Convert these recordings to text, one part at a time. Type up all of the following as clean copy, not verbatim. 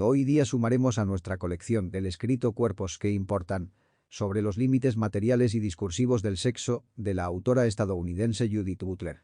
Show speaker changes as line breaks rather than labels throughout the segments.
Hoy día sumaremos a nuestra colección del escrito Cuerpos que importan, sobre los límites materiales y discursivos del sexo, de la autora estadounidense Judith Butler.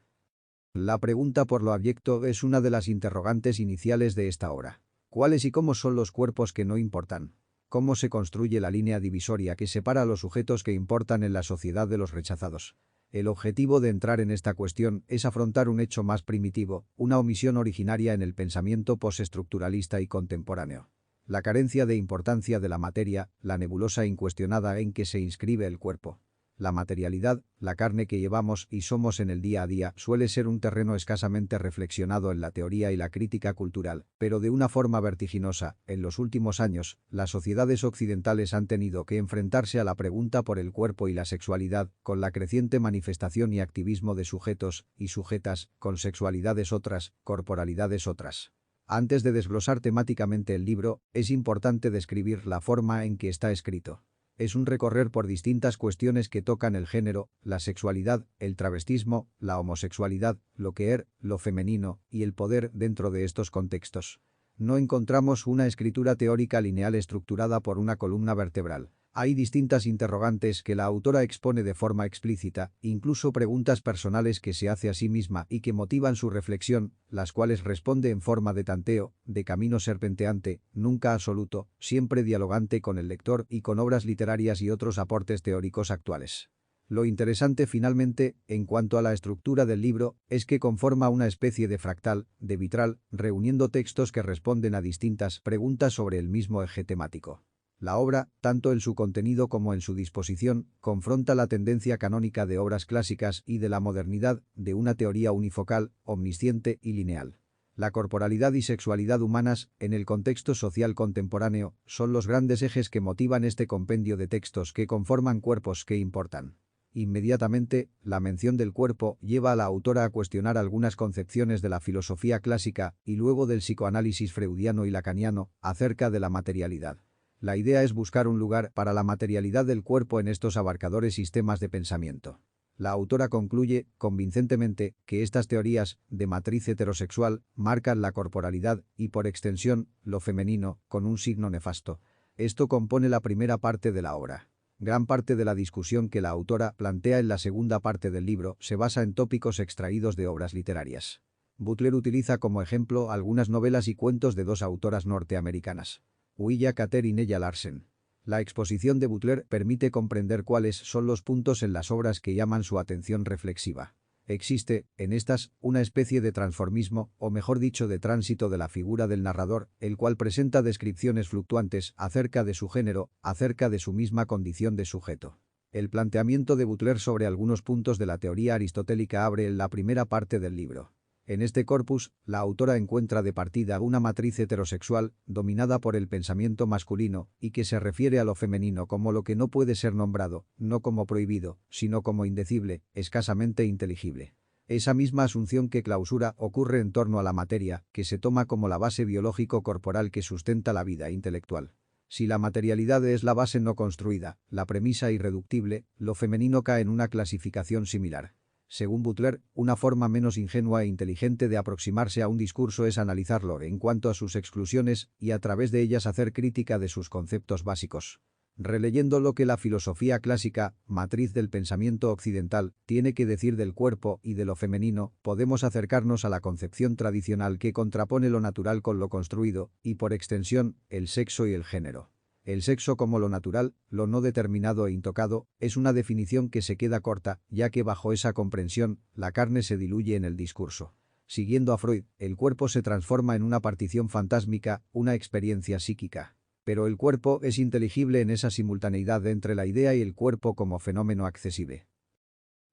La pregunta por lo abyecto es una de las interrogantes iniciales de esta obra. ¿Cuáles y cómo son los cuerpos que no importan? ¿Cómo se construye la línea divisoria que separa a los sujetos que importan en la sociedad de los rechazados? El objetivo de entrar en esta cuestión es afrontar un hecho más primitivo, una omisión originaria en el pensamiento postestructuralista y contemporáneo. La carencia de importancia de la materia, la nebulosa incuestionada en que se inscribe el cuerpo. La materialidad, la carne que llevamos y somos en el día a día, suele ser un terreno escasamente reflexionado en la teoría y la crítica cultural, pero de una forma vertiginosa. En los últimos años, las sociedades occidentales han tenido que enfrentarse a la pregunta por el cuerpo y la sexualidad, con la creciente manifestación y activismo de sujetos y sujetas, con sexualidades otras, corporalidades otras. Antes de desglosar temáticamente el libro, es importante describir la forma en que está escrito. Es un recorrer por distintas cuestiones que tocan el género, la sexualidad, el travestismo, la homosexualidad, lo queer, lo femenino y el poder dentro de estos contextos. No encontramos una escritura teórica lineal estructurada por una columna vertebral. Hay distintas interrogantes que la autora expone de forma explícita, incluso preguntas personales que se hace a sí misma y que motivan su reflexión, las cuales responde en forma de tanteo, de camino serpenteante, nunca absoluto, siempre dialogante con el lector y con obras literarias y otros aportes teóricos actuales. Lo interesante finalmente, en cuanto a la estructura del libro, es que conforma una especie de fractal, de vitral, reuniendo textos que responden a distintas preguntas sobre el mismo eje temático. La obra, tanto en su contenido como en su disposición, confronta la tendencia canónica de obras clásicas y de la modernidad, de una teoría unifocal, omnisciente y lineal. La corporalidad y sexualidad humanas, en el contexto social contemporáneo, son los grandes ejes que motivan este compendio de textos que conforman Cuerpos que importan. Inmediatamente, la mención del cuerpo lleva a la autora a cuestionar algunas concepciones de la filosofía clásica y luego del psicoanálisis freudiano y lacaniano acerca de la materialidad. La idea es buscar un lugar para la materialidad del cuerpo en estos abarcadores sistemas de pensamiento. La autora concluye, convincentemente, que estas teorías, de matriz heterosexual, marcan la corporalidad y, por extensión, lo femenino, con un signo nefasto. Esto compone la primera parte de la obra. Gran parte de la discusión que la autora plantea en la segunda parte del libro se basa en tópicos extraídos de obras literarias. Butler utiliza como ejemplo algunas novelas y cuentos de dos autoras norteamericanas, Willa Cather y Nella Larsen. La exposición de Butler permite comprender cuáles son los puntos en las obras que llaman su atención reflexiva. Existe, en estas, una especie de transformismo, o mejor dicho de tránsito de la figura del narrador, el cual presenta descripciones fluctuantes acerca de su género, acerca de su misma condición de sujeto. El planteamiento de Butler sobre algunos puntos de la teoría aristotélica abre en la primera parte del libro. En este corpus, la autora encuentra de partida una matriz heterosexual, dominada por el pensamiento masculino, y que se refiere a lo femenino como lo que no puede ser nombrado, no como prohibido, sino como indecible, escasamente inteligible. Esa misma asunción que clausura ocurre en torno a la materia, que se toma como la base biológico-corporal que sustenta la vida intelectual. Si la materialidad es la base no construida, la premisa irreductible, lo femenino cae en una clasificación similar. Según Butler, una forma menos ingenua e inteligente de aproximarse a un discurso es analizarlo en cuanto a sus exclusiones y a través de ellas hacer crítica de sus conceptos básicos. Releyendo lo que la filosofía clásica, matriz del pensamiento occidental, tiene que decir del cuerpo y de lo femenino, podemos acercarnos a la concepción tradicional que contrapone lo natural con lo construido y, por extensión, el sexo y el género. El sexo como lo natural, lo no determinado e intocado, es una definición que se queda corta, ya que bajo esa comprensión, la carne se diluye en el discurso. Siguiendo a Freud, el cuerpo se transforma en una partición fantásmica, una experiencia psíquica. Pero el cuerpo es inteligible en esa simultaneidad entre la idea y el cuerpo como fenómeno accesible.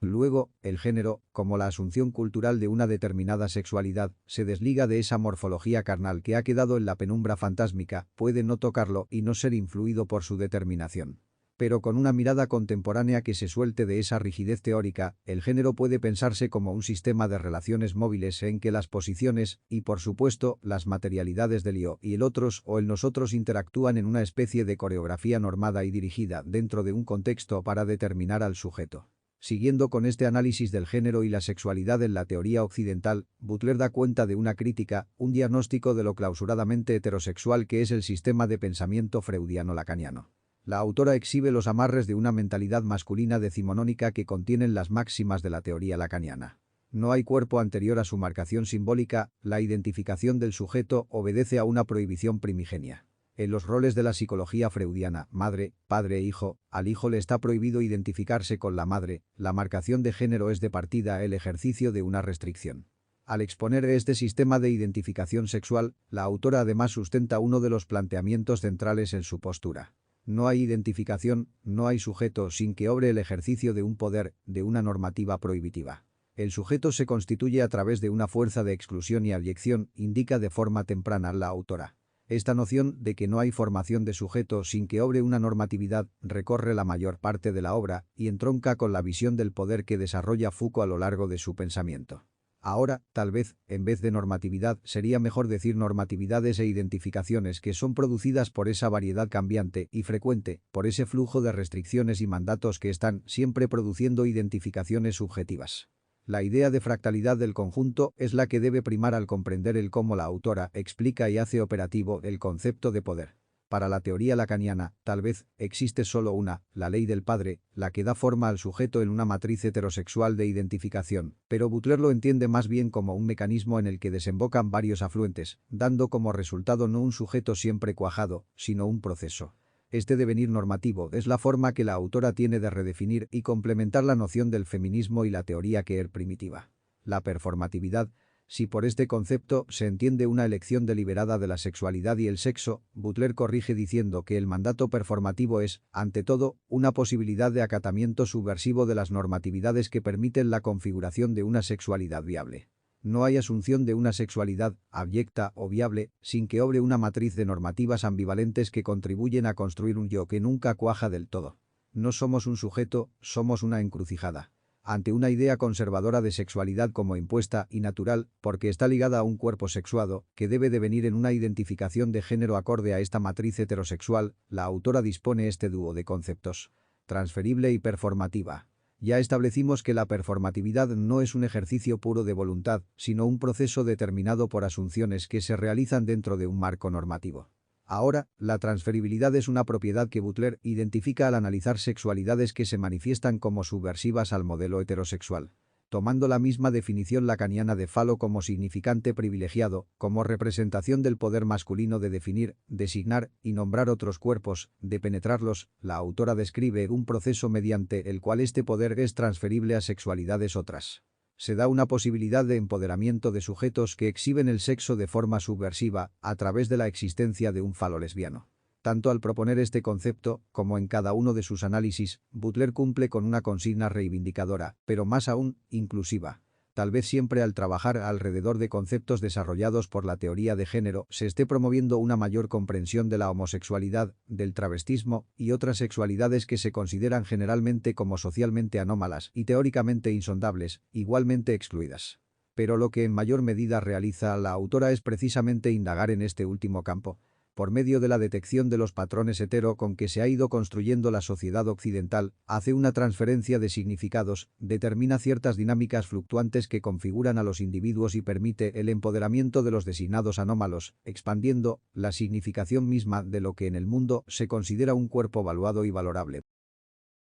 Luego, el género, como la asunción cultural de una determinada sexualidad, se desliga de esa morfología carnal que ha quedado en la penumbra fantásmica, puede no tocarlo y no ser influido por su determinación. Pero con una mirada contemporánea que se suelte de esa rigidez teórica, el género puede pensarse como un sistema de relaciones móviles en que las posiciones, y por supuesto, las materialidades del yo y el otros o el nosotros interactúan en una especie de coreografía normada y dirigida dentro de un contexto para determinar al sujeto. Siguiendo con este análisis del género y la sexualidad en la teoría occidental, Butler da cuenta de una crítica, un diagnóstico de lo clausuradamente heterosexual que es el sistema de pensamiento freudiano-lacaniano. La autora exhibe los amarres de una mentalidad masculina decimonónica que contienen las máximas de la teoría lacaniana. No hay cuerpo anterior a su marcación simbólica, la identificación del sujeto obedece a una prohibición primigenia. En los roles de la psicología freudiana, madre, padre e hijo, al hijo le está prohibido identificarse con la madre, la marcación de género es de partida el ejercicio de una restricción. Al exponer este sistema de identificación sexual, la autora además sustenta uno de los planteamientos centrales en su postura. No hay identificación, no hay sujeto sin que obre el ejercicio de un poder, de una normativa prohibitiva. El sujeto se constituye a través de una fuerza de exclusión y abyección, indica de forma temprana la autora. Esta noción de que no hay formación de sujeto sin que obre una normatividad recorre la mayor parte de la obra y entronca con la visión del poder que desarrolla Foucault a lo largo de su pensamiento. Ahora, tal vez, en vez de normatividad, sería mejor decir normatividades e identificaciones que son producidas por esa variedad cambiante y frecuente, por ese flujo de restricciones y mandatos que están siempre produciendo identificaciones subjetivas. La idea de fractalidad del conjunto es la que debe primar al comprender el cómo la autora explica y hace operativo el concepto de poder. Para la teoría lacaniana, tal vez, existe solo una, la ley del padre, la que da forma al sujeto en una matriz heterosexual de identificación, pero Butler lo entiende más bien como un mecanismo en el que desembocan varios afluentes, dando como resultado no un sujeto siempre cuajado, sino un proceso. Este devenir normativo es la forma que la autora tiene de redefinir y complementar la noción del feminismo y la teoría queer primitiva. La performatividad. Si por este concepto se entiende una elección deliberada de la sexualidad y el sexo, Butler corrige diciendo que el mandato performativo es, ante todo, una posibilidad de acatamiento subversivo de las normatividades que permiten la configuración de una sexualidad viable. No hay asunción de una sexualidad, abyecta o viable, sin que obre una matriz de normativas ambivalentes que contribuyen a construir un yo que nunca cuaja del todo. No somos un sujeto, somos una encrucijada. Ante una idea conservadora de sexualidad como impuesta y natural, porque está ligada a un cuerpo sexuado, que debe devenir en una identificación de género acorde a esta matriz heterosexual, la autora dispone este dúo de conceptos: transferible y performativa. Ya establecimos que la performatividad no es un ejercicio puro de voluntad, sino un proceso determinado por asunciones que se realizan dentro de un marco normativo. Ahora, la transferibilidad es una propiedad que Butler identifica al analizar sexualidades que se manifiestan como subversivas al modelo heterosexual. Tomando la misma definición lacaniana de falo como significante privilegiado, como representación del poder masculino de definir, designar y nombrar otros cuerpos, de penetrarlos, la autora describe un proceso mediante el cual este poder es transferible a sexualidades otras. Se da una posibilidad de empoderamiento de sujetos que exhiben el sexo de forma subversiva a través de la existencia de un falo lesbiano. Tanto al proponer este concepto, como en cada uno de sus análisis, Butler cumple con una consigna reivindicadora, pero más aún, inclusiva. Tal vez siempre al trabajar alrededor de conceptos desarrollados por la teoría de género se esté promoviendo una mayor comprensión de la homosexualidad, del travestismo y otras sexualidades que se consideran generalmente como socialmente anómalas y teóricamente insondables, igualmente excluidas. Pero lo que en mayor medida realiza la autora es precisamente indagar en este último campo. Por medio de la detección de los patrones hetero con que se ha ido construyendo la sociedad occidental, hace una transferencia de significados, determina ciertas dinámicas fluctuantes que configuran a los individuos y permite el empoderamiento de los designados anómalos, expandiendo la significación misma de lo que en el mundo se considera un cuerpo valuado y valorable.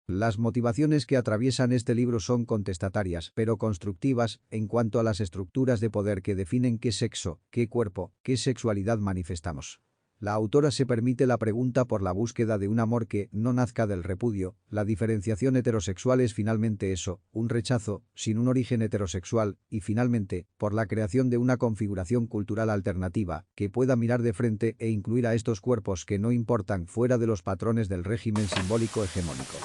Las motivaciones que atraviesan este libro son contestatarias, pero constructivas, en cuanto a las estructuras de poder que definen qué sexo, qué cuerpo, qué sexualidad manifestamos. La autora se permite la pregunta por la búsqueda de un amor que no nazca del repudio. La diferenciación heterosexual es finalmente eso, un rechazo, sin un origen heterosexual, y finalmente, por la creación de una configuración cultural alternativa, que pueda mirar de frente e incluir a estos cuerpos que no importan fuera de los patrones del régimen simbólico hegemónico.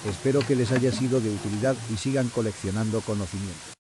Espero que les haya sido de utilidad y sigan coleccionando conocimiento.